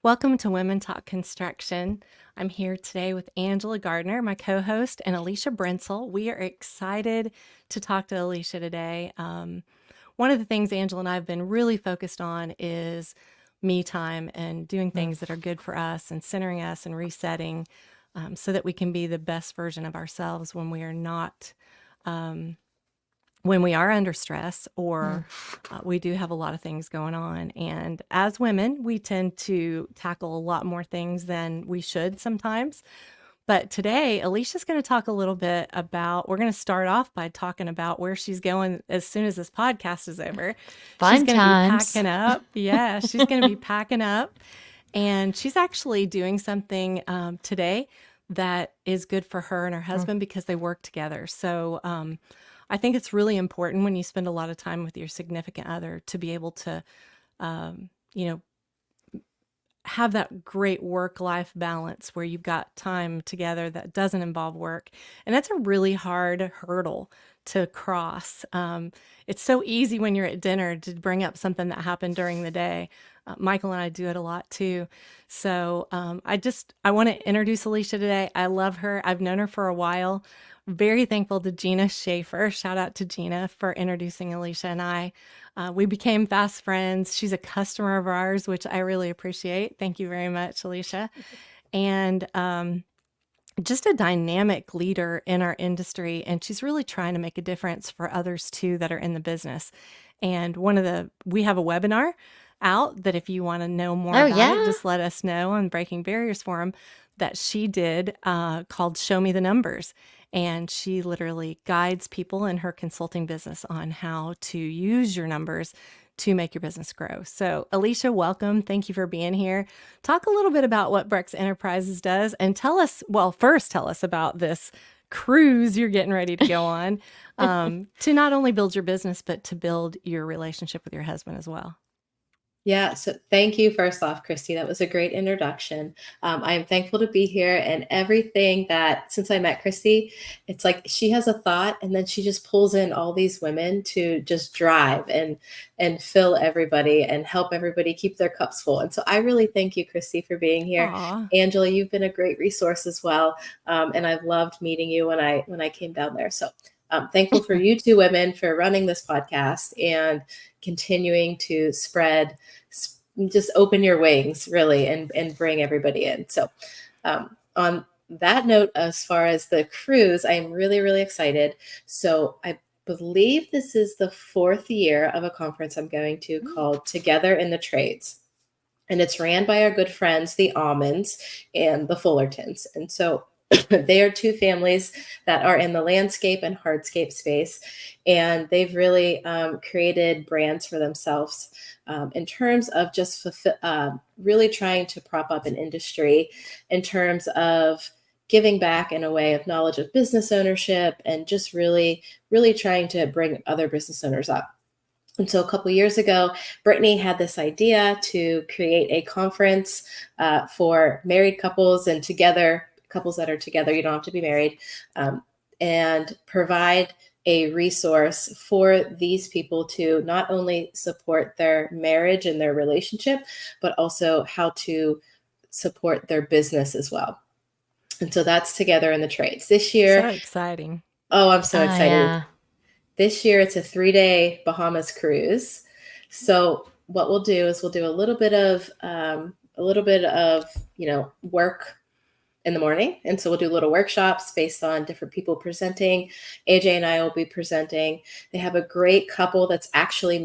Welcome to Women Talk Construction. I'm here today with Angela Gardner, my co-host, and Alicia Brentzel. We are excited to talk to Alicia today. One of the things Angela and I have been really focused on is me time and doing Mm. things that are good for us and centering us and resetting so that we can be the best version of ourselves when we are not when we are under stress or we do have a lot of things going on. And as women, we tend to tackle a lot more things than we should sometimes. But today, Alicia's going to talk a little bit about, we're going to start off by talking about where she's going as soon as this podcast is over. She's Fun going to be times. packing up. Yeah, she's going to be packing up. And she's actually doing something today that is good for her and her husband because they work together. So I think it's really important when you spend a lot of time with your significant other to be able to, you know, have that great work-life balance where you've got time together that doesn't involve work. And that's a really hard hurdle to cross. It's so easy when you're at dinner to bring up something that happened during the day. Michael and I do it a lot too. So I want to introduce Alicia today. I love her. I've known her for a while. Very thankful to Gina Schaefer. Shout out to Gina for introducing Alicia and I. We became fast friends. She's a customer of ours, which I really appreciate. Thank you very much, Alicia. And just a dynamic leader in our industry. And she's really trying to make a difference for others too that are in the business. And we have a webinar out that if you want to know more Oh, about it, yeah. just let us know on Breaking Barriers Forum that she did called Show Me the Numbers. And she literally guides people in her consulting business on how to use your numbers to make your business grow. So, Alicia, welcome. Thank you for being here. Talk a little bit about what Brex Enterprises does and first tell us about this cruise you're getting ready to go on to not only build your business, but to build your relationship with your husband as well. Yeah, so thank you first off, Christy. That was a great introduction. I am thankful to be here and everything that since I met Christy, it's like she has a thought and then she just pulls in all these women to just drive and fill everybody and help everybody keep their cups full. And so I really thank you, Christy, for being here. Aw. Angela, you've been a great resource as well, and I've loved meeting you when I came down there. So thankful for you two women for running this podcast and continuing to just open your wings really and bring everybody in. So on that note, as far as the cruise, I'm really, really excited. So I believe this is the fourth year of a conference I'm going to called Together in the Trades. And it's ran by our good friends, the Almonds and the Fullertons. And so they are two families that are in the landscape and hardscape space, and they've really created brands for themselves in terms of just really trying to prop up an industry in terms of giving back in a way of knowledge of business ownership and just really, really trying to bring other business owners up. And so a couple years ago, Brittany had this idea to create a conference for married couples and couples that are together, you don't have to be married, and provide a resource for these people to not only support their marriage and their relationship, but also how to support their business as well. And so that's Together in the Trades. This So year, exciting. oh, I'm so Oh, excited. yeah. This year, it's a 3-day Bahamas cruise. So what we'll do is we'll do a little bit of work in the morning, and so we'll do little workshops based on different people presenting. AJ and I will be presenting. They have a great couple that's actually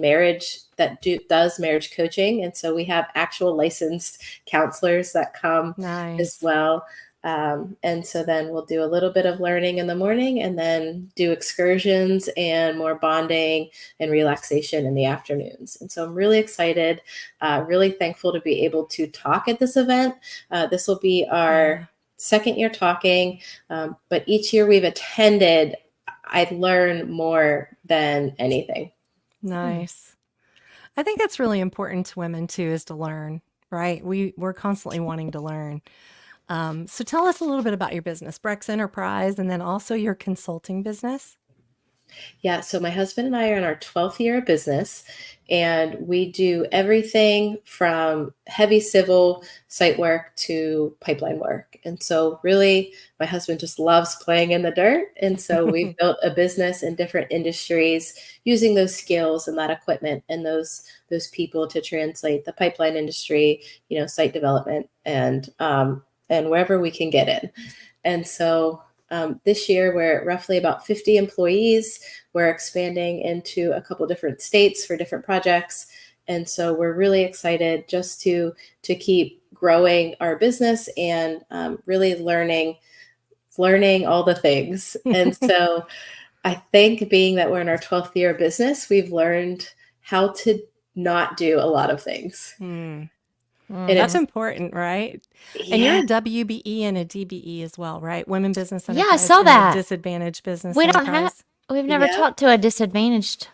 does marriage coaching, and so we have actual licensed counselors that come as Nice. well. And so then we'll do a little bit of learning in the morning and then do excursions and more bonding and relaxation in the afternoons. And so I'm really excited, really thankful to be able to talk at this event. This will be our Yeah. second year talking, but each year we've attended, I've learned more than anything. Nice. I think that's really important to women too, is to learn, right? We're constantly wanting to learn. So tell us a little bit about your business, Brex Enterprise, and then also your consulting business. Yeah, so my husband and I are in our 12th year of business, and we do everything from heavy civil site work to pipeline work. And so, really, my husband just loves playing in the dirt. And so, we've built a business in different industries using those skills and that equipment and those people to translate the pipeline industry, site development, and wherever we can get in. And so, this year, we're at roughly about 50 employees. We're expanding into a couple different states for different projects. And so we're really excited just to keep growing our business and really learning all the things. And so I think being that we're in our 12th year of business, we've learned how to not do a lot of things. And That's it's, important, right? And you're yeah, a WBE and a DBE as well, right? Women Business Yeah, I Enterprise saw and a that. Disadvantaged Business We don't have, Enterprise. we've never yeah, talked to a disadvantaged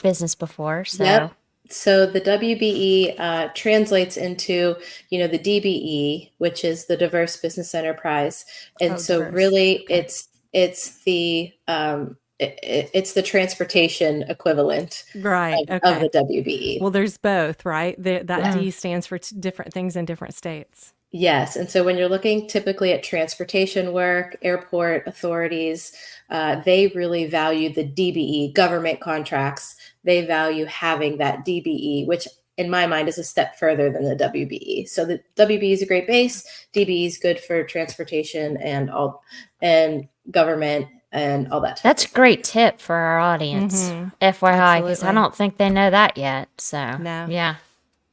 business before. So, yep. So the WBE translates into, the DBE, which is the Diverse Business Enterprise, and Oh, so diverse. really, Okay. it's the transportation equivalent Right. of the Okay. WBE. Well, there's both, right? That Yeah. D stands for different things in different states. Yes. And so when you're looking typically at transportation work, airport authorities, they really value the DBE, government contracts. They value having that DBE, which in my mind is a step further than the WBE. So the WBE is a great base. DBE is good for transportation and government and all that type that's of a thing. great tip for our audience, FYI, because I Absolutely. don't think they know that yet. So, No, yeah.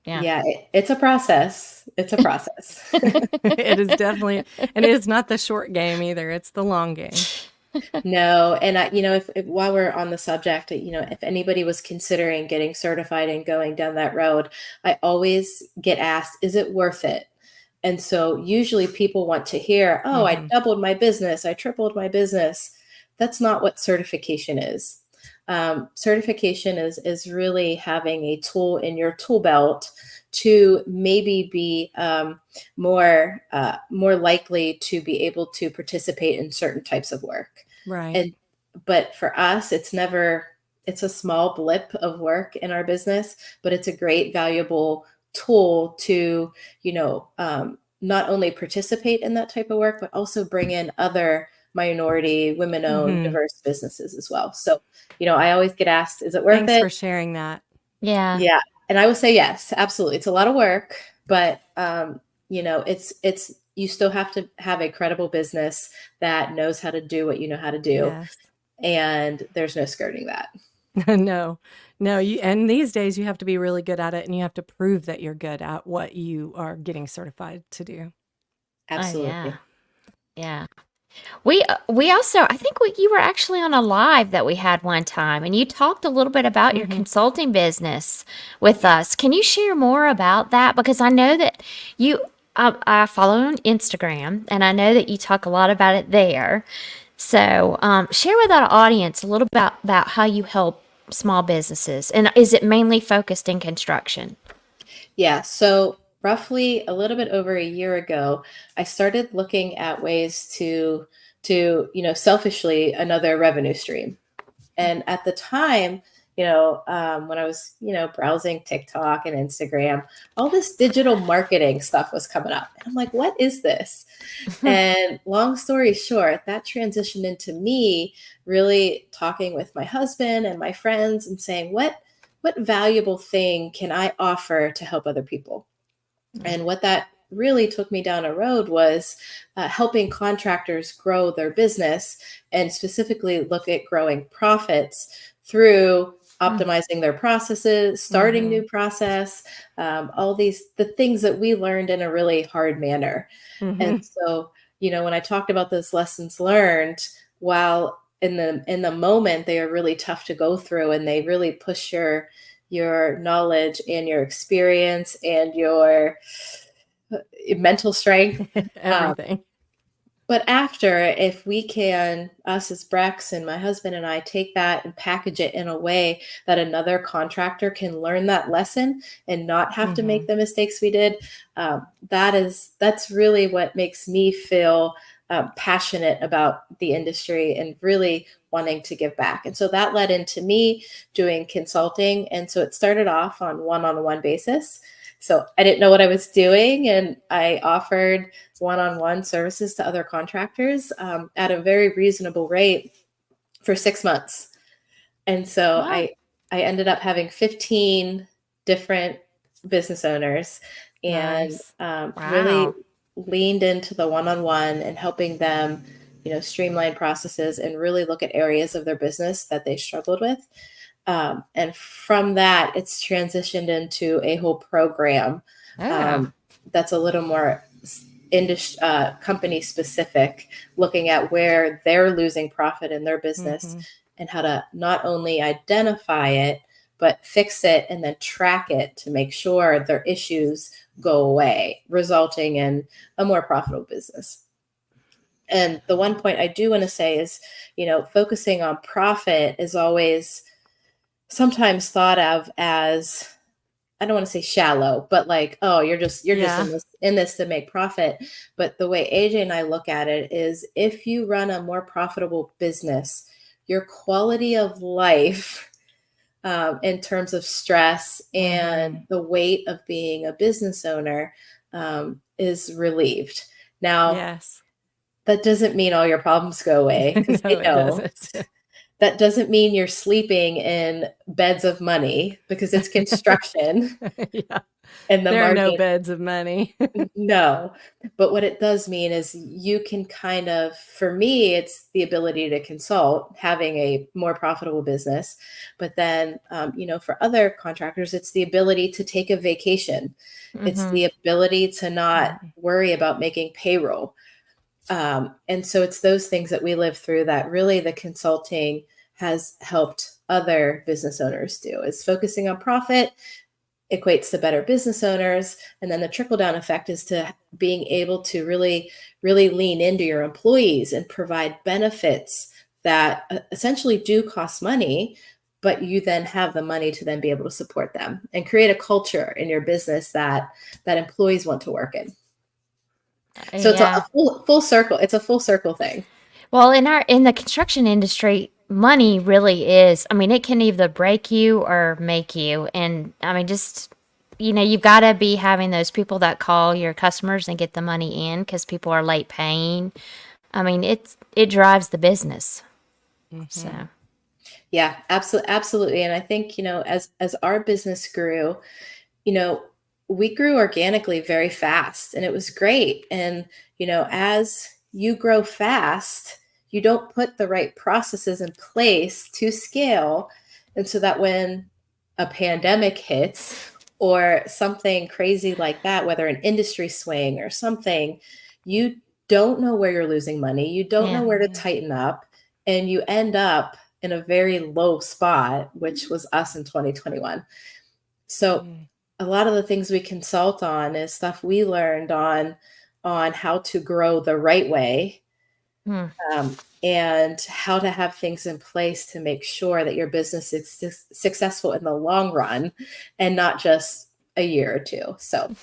Yeah. Yeah, it's a process. It's a process. it is definitely, and it is not the short game either. It's the long game. No, and if while we're on the subject, if anybody was considering getting certified and going down that road, I always get asked, is it worth it? And so usually people want to hear, oh, I Hmm. doubled my business, I tripled my business. That's not what certification is. Certification is really having a tool in your tool belt to maybe be more likely to be able to participate in certain types of work. Right. And but for us, it's a small blip of work in our business, but it's a great valuable tool to not only participate in that type of work, but also bring in other minority, women-owned, Hmm. diverse businesses as well. So, I always get asked, is it worth Thanks it? for sharing that. Yeah. Yeah. And I would say yes, absolutely. It's a lot of work, but it's you still have to have a credible business that knows how to do what you know how to do. Yes. And there's no skirting that. No, no, and these days you have to be really good at it and you have to prove that you're good at what you are getting certified to do. Oh, yeah. Absolutely. Yeah. We also, I think you were actually on a live that we had one time, and you talked a little bit about your Hmm. consulting business with us. Can you share more about that? Because I know that I follow on Instagram, and I know that you talk a lot about it there. So, share with our audience a little about how you help small businesses, and is it mainly focused in construction? Yeah. So roughly a little bit over a year ago, I started looking at ways to selfishly another revenue stream. And at the time, when I was, browsing TikTok and Instagram, all this digital marketing stuff was coming up. And I'm like, what is this? And long story short, that transitioned into me really talking with my husband and my friends and saying, what valuable thing can I offer to help other people? And what that really took me down a road was helping contractors grow their business and specifically look at growing profits through optimizing their processes, starting Hmm. new process, all the things that we learned in a really hard manner. And Hmm. so, when I talked about those lessons learned, while in the moment they are really tough to go through and they really push your knowledge and your experience and your mental strength. Um, Everything. but after, if we can, us as Brex and my husband and I, take that and package it in a way that another contractor can learn that lesson and not have to Hmm. make the mistakes we did, that's really what makes me feel passionate about the industry and really wanting to give back. And so that led into me doing consulting. And so it started off on one-on-one basis. So I didn't know what I was doing, and I offered one-on-one services to other contractors at a very reasonable rate for 6 months. And so Wow. I ended up having 15 different business owners, and Nice. really Wow. leaned into the one-on-one and helping them, streamline processes and really look at areas of their business that they struggled with. And from that, it's transitioned into a whole program Oh, that's a little more company specific, looking at where they're losing profit in their business mm-hmm. and how to not only identify it, but fix it and then track it to make sure their issues go away, resulting in a more profitable business. And the one point I do want to say is, focusing on profit is always sometimes thought of as, I don't want to say shallow, but like, oh, you're just Yeah. in this to make profit. But the way AJ and I look at it is, if you run a more profitable business, your quality of life in terms of stress and Mm-hmm. the weight of being a business owner is relieved. Now, Yes. that doesn't mean all your problems go away, because No, they it don't. doesn't. That doesn't mean you're sleeping in beds of money, because it's construction Yeah. and the There are no margin. beds of money. No, but what it does mean is you can kind of, for me, it's the ability to consult, having a more profitable business. But then, for other contractors, it's the ability to take a vacation. It's Mm-hmm. the ability to not Mhm. worry about making payroll. And so it's those things that we live through that really the consulting has helped other business owners do, is focusing on profit equates to better business owners. And then the trickle down effect is to being able to really, really lean into your employees and provide benefits that essentially do cost money, but you then have the money to then be able to support them and create a culture in your business that employees want to work in. So it's a Yeah. full circle. It's a full circle thing. Well, in the construction industry, money really is, I mean, it can either break you or make you. And I mean, just you've got to be having those people that call your customers and get the money in because people are late paying. I mean, it drives the business. So, Mhm. Yeah, absolutely. And I think, as our business grew, you know, we grew organically very fast, and it was great. And, as you grow fast, you don't put the right processes in place to scale. And so that when a pandemic hits or something crazy like that, whether an industry swing or something, you don't know where you're losing money. You don't know yeah. where to Mhm. tighten up, and you end up in a very low spot, which was us in 2021. So Mm. a lot of the things we consult on is stuff we learned on how to grow the right way, Hmm. and how to have things in place to make sure that your business is successful in the long run and not just a year or two. So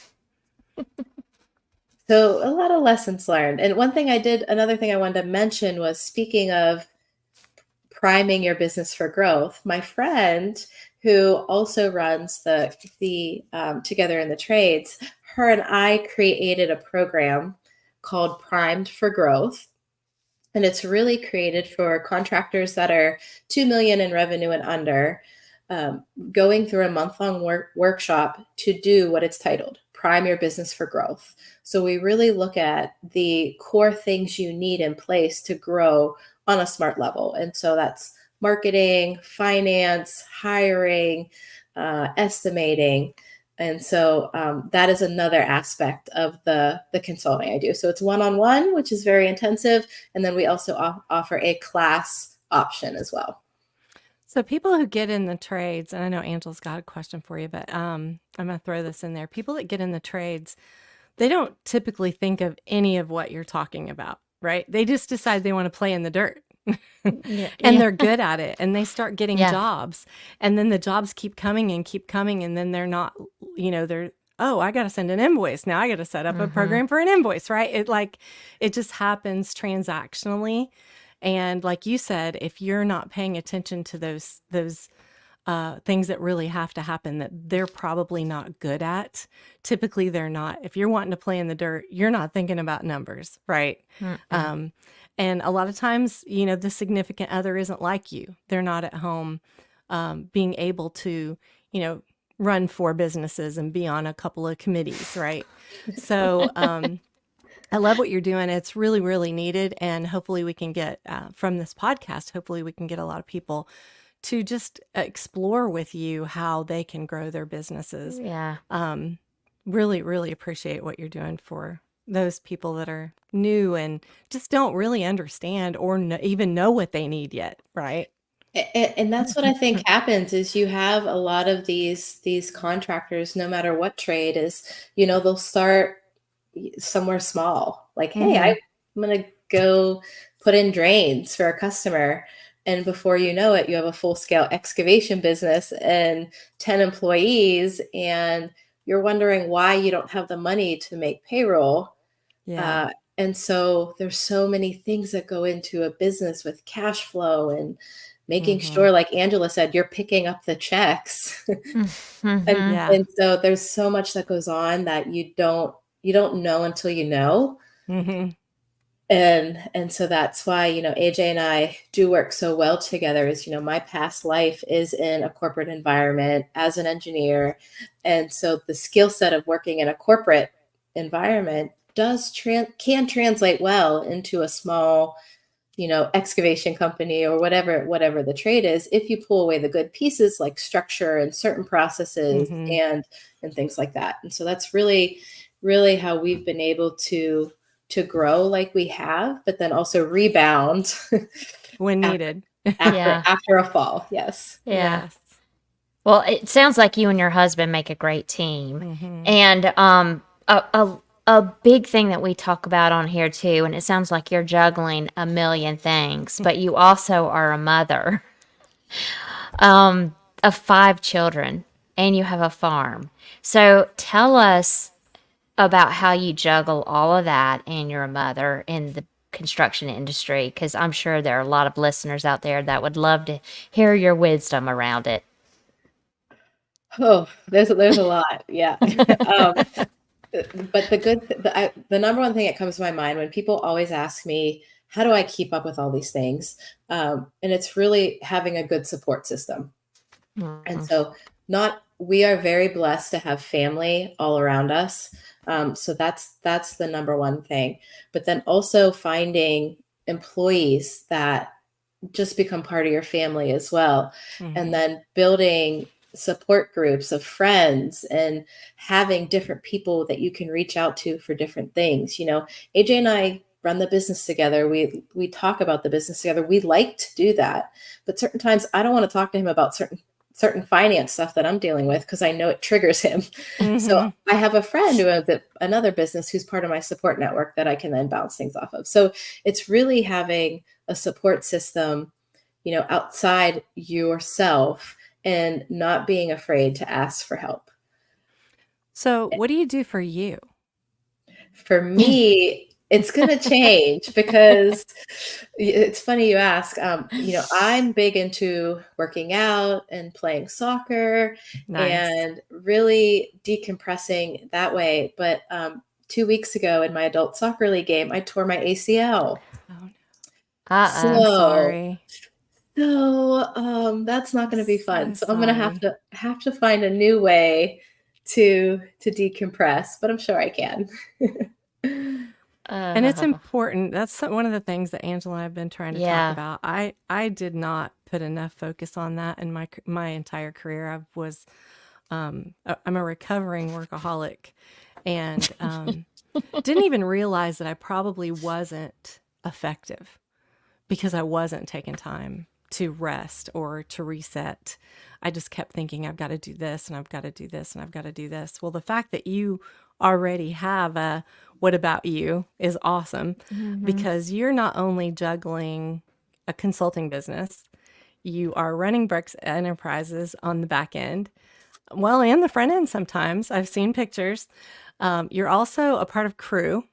a lot of lessons learned. And another thing I wanted to mention was, speaking of priming your business for growth, my friend who also runs the Together in the Trades, her and I created a program called Primed for Growth. And it's really created for contractors that are 2 million in revenue and under, going through a month-long workshop to do what it's titled, Prime Your Business for Growth. So we really look at the core things you need in place to grow on a smart level. And so that's marketing, finance, hiring, estimating. And so that is another aspect of the consulting I do. So it's one-on-one, which is very intensive. And then we also offer a class option as well. So people who get in the trades, and I know Angela's got a question for you, but I'm going to throw this in there. People that get in the trades, they don't typically think of any of what you're talking about, right? They just decide they want to play in the dirt. Yeah. And Yeah. they're good at it, and they start getting Yeah. jobs, and then the jobs keep coming and keep coming, and then they're not, they're, oh, I got to send an invoice. Now I got to set up a Mm-hmm. program for an invoice, right? It just happens transactionally. And like you said, if you're not paying attention to those things that really have to happen that they're probably not good at, typically they're not. If you're wanting to play in the dirt, you're not thinking about numbers, right? Mm-mm. Um, and a lot of times, the significant other isn't like you. They're not at home being able to, run 4 businesses and be on a couple of committees, right? So I love what you're doing. It's really, really needed. And hopefully we can get from this podcast, hopefully we can get a lot of people to just explore with you how they can grow their businesses. Yeah. Really, really appreciate what you're doing for those people that are new and just don't really understand or even know what they need yet, right? And that's what I think happens is you have a lot of these contractors, no matter what trade is, they'll start somewhere small. Like, hey, Mm-hmm. I'm gonna go put in drains for a customer. And before you know it, you have a full-scale excavation business and 10 employees, and you're wondering why you don't have the money to make payroll. Yeah. Uh, and so there's so many things that go into a business with cash flow and making Mm-hmm. sure, like Angela said, you're picking up the checks. and Mm-hmm. Yeah. and so there's so much that goes on that you don't know until you know. Mm-hmm. And so that's why, AJ and I do work so well together is, my past life is in a corporate environment as an engineer. And so the skill set of working in a corporate environment can translate well into a small, excavation company or whatever the trade is, if you pull away the good pieces like structure and certain processes Mm-hmm. and things like that. And so that's really, really how we've been able to grow like we have, but then also rebound When after needed. Yeah. after a fall. Yes. Yeah. Yes. Well, it sounds like you and your husband make a great team. Mm-hmm. And a big thing that we talk about on here too, and it sounds like you're juggling a million things, but you also are a mother of 5 children and you have a farm. So tell us about how you juggle all of that and you're a mother in the construction industry, because I'm sure there are a lot of listeners out there that would love to hear your wisdom around it. Oh, there's a lot. Yeah. um, but the number one thing that comes to my mind when people always ask me, how do I keep up with all these things? And it's really having a good support system. And Mm. so we are very blessed to have family all around us. So that's the number one thing. But then also finding employees that just become part of your family as well. Mm-hmm. And then building support groups of friends and having different people that you can reach out to for different things. AJ and I run the business together. We talk about the business together. We like to do that. But certain times I don't want to talk to him about certain finance stuff that I'm dealing with because I know it triggers him. So Mm-hmm. I have a friend who has another business who's part of my support network that I can then bounce things off of. So it's really having a support system, outside yourself and not being afraid to ask for help. So what do you do for you? For me, it's going to change because it's funny you ask. I'm big into working out and playing soccer Nice. and really decompressing that way. But 2 weeks ago in my adult soccer league game, I tore my ACL. Oh, I'm Uh-oh. sorry. So that's not going to be fun. So So I'm going sorry. to have to find a new way to decompress, but I'm sure I can. And it's Uh, important. That's one of the things that Angela and I have been trying to talk yeah. about. I did not put enough focus on that in my entire career. I'm a recovering workaholic, and didn't even realize that I probably wasn't effective because I wasn't taking time to rest or to reset. I just kept thinking, I've got to do this and I've got to do this and I've got to do this. Well, the fact that you already have a what about you is awesome Mm-hmm. because you're not only juggling a consulting business, you are running Brex Enterprises on the back end, well, and the front end sometimes. I've seen pictures. You're also a part of crew.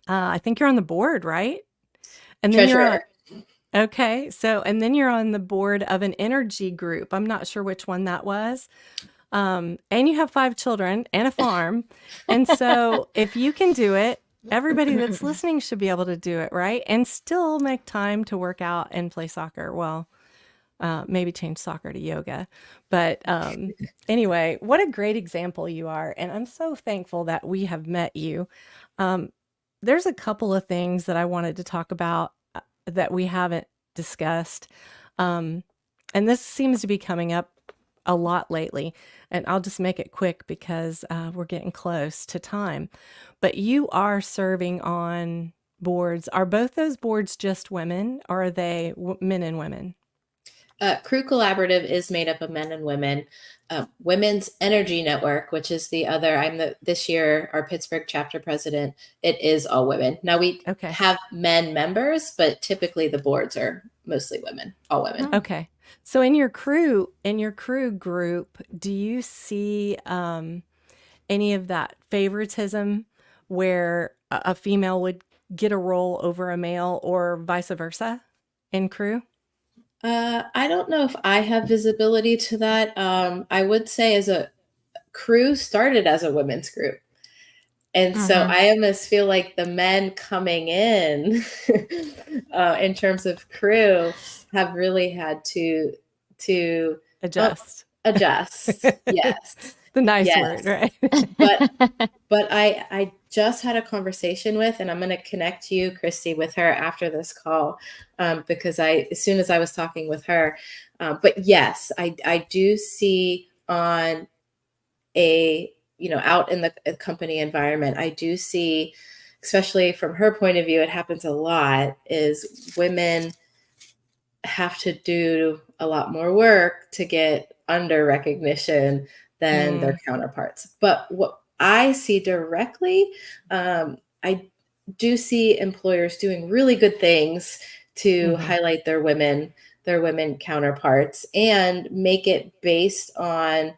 I think you're on the board, right? And then you're Treasurer. Okay. So, and then you're on the board of an energy group. I'm not sure which one that was. And you have 5 children and a farm. And so, if you can do it, everybody that's listening should be able to do it, right? And still make time to work out and play soccer. Well, maybe change soccer to yoga. But anyway, what a great example you are. And I'm so thankful that we have met you. Um, there's a couple of things that I wanted to talk about that we haven't discussed. Um, and this seems to be coming up a lot lately. And I'll just make it quick because we're getting close to time. But you are serving on boards. Are both those boards just women, or are they men and women? Crew Collaborative is made up of men and women. Women's Energy Network, which is the other, this year our Pittsburgh chapter president. It is all women. Now we Okay. have men members, but typically the boards are mostly women, all women. Okay. So in your crew group, do you see any of that favoritism where a female would get a role over a male or vice versa in crew? I don't know if I have visibility to that. I would say as a crew started as a women's group. And so I almost feel like the men coming in terms of crew have really had to Adjust. adjust. Yes. The nice Yes. word, right? But I just had a conversation with, and I'm going to connect you, Christy, with her after this call, because as soon as I was talking with her, but yes, I do see on out in the company environment, I do see, especially from her point of view, it happens a lot, is women have to do a lot more work to get under recognition than their counterparts. But what I see directly, I do see employers doing really good things to highlight their women counterparts and make it based on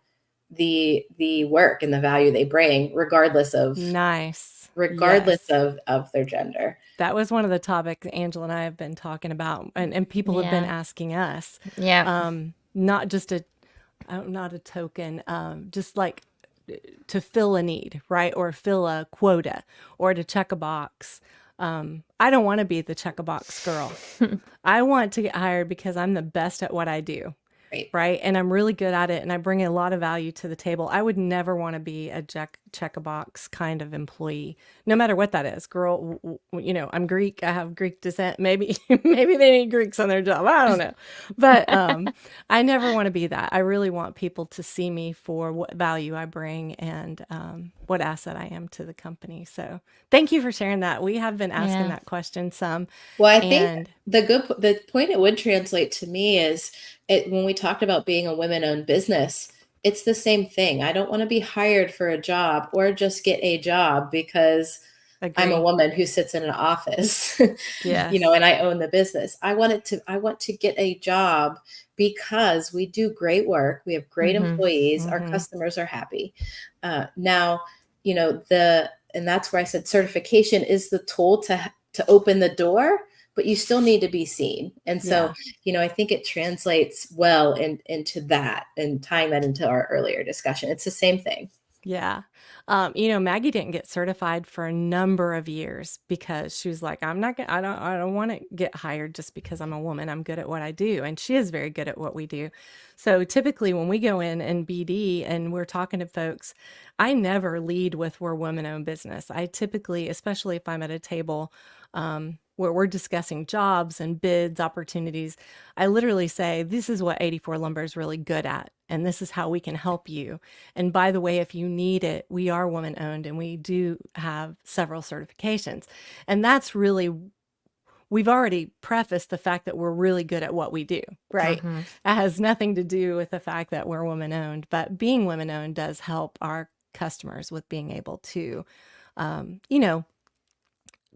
the work and the value they bring, regardless of Nice. regardless Yes. of their gender. That was one of the topics Angela and I have been talking about, and people have been Yeah. asking us. Yeah. Not just not a token, just like to fill a need, right? Or fill a quota or to check a box. I don't want to be the check a box girl. I want to get hired because I'm the best at what I do. Right. And I'm really good at it and I bring a lot of value to the table. I would never want to be a check a box kind of employee, no matter what that is. Girl, I'm Greek. I have Greek descent. Maybe maybe they need Greeks on their job. I don't know. But I never want to be that. I really want people to see me for what value I bring and what asset I am to the company. So thank you for sharing that. We have been asking that question some. Well, I think the point it would translate to me is when we talked about being a women-owned business, it's the same thing. I don't want to be hired for a job or just get a job because I'm a woman who sits in an office, and I own the business. I want to get a job because we do great work. We have great employees. Our customers are happy. Now, and that's where I said certification is the tool to open the door, but you still need to be seen. And so, I think it translates well into that and tying that into our earlier discussion. It's the same thing. Yeah. Maggie didn't get certified for a number of years because she was like, I don't want to get hired just because I'm a woman. I'm good at what I do. And she is very good at what we do. So typically when we go in and BD and we're talking to folks, I never lead with we're women-owned business. I typically, especially if I'm at a table, where we're discussing jobs and bids, opportunities, I literally say, this is what 84 Lumber is really good at, and this is how we can help you. And by the way, if you need it, we are woman owned and we do have several certifications. And that's really, we've already prefaced the fact that we're really good at what we do, right? It has nothing to do with the fact that we're woman owned, but being women owned does help our customers with being able to,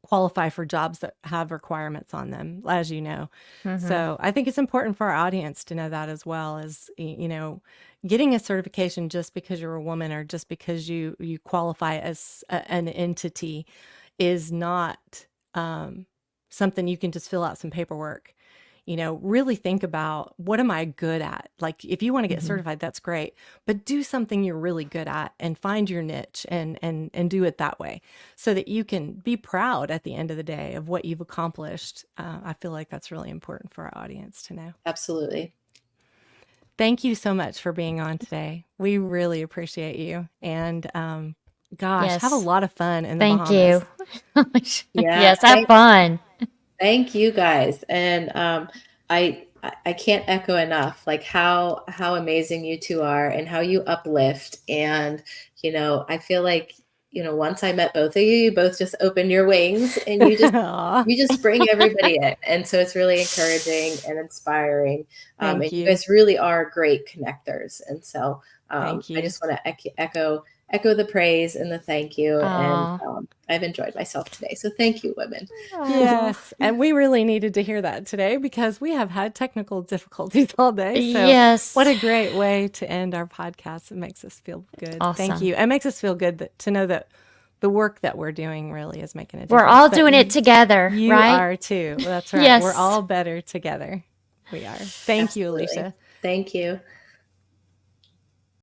qualify for jobs that have requirements on them, as you know. So I think it's important for our audience to know that as well as, getting a certification just because you're a woman or just because you qualify as an entity is not something you can just fill out some paperwork. really think about, what am I good at? Like, if you want to get Mhm. certified, that's great, but do something you're really good at and find your niche and do it that way so that you can be proud at the end of the day of what you've accomplished. I feel like that's really important for our audience to know. Absolutely. Thank you so much for being on today. We really appreciate you. And gosh, have a Yes. lot of fun in the Thank Bahamas. you. Yeah. Yes, have fun. Thank you guys. And I can't echo enough like how amazing you two are and how you uplift. And I feel like once I met both of you, you both just opened your wings and Aw, you just bring everybody in. And so it's really encouraging and inspiring. thank And you you. guys really are great connectors. And so Thank I you. just want to echo the praise and the thank you. And Oh. I've enjoyed myself today. So thank you, women. Yes. And we really needed to hear that today because we have had technical difficulties all day. So, what Yes. a great way to end our podcast. It makes us feel good. Thank Awesome. you. It makes us feel good to know that the work that we're doing really is making a difference. We're all But doing it together, you right? are too. That's right. We're Yes. all better together. We are. Thank you, Absolutely. Alicia. Thank you.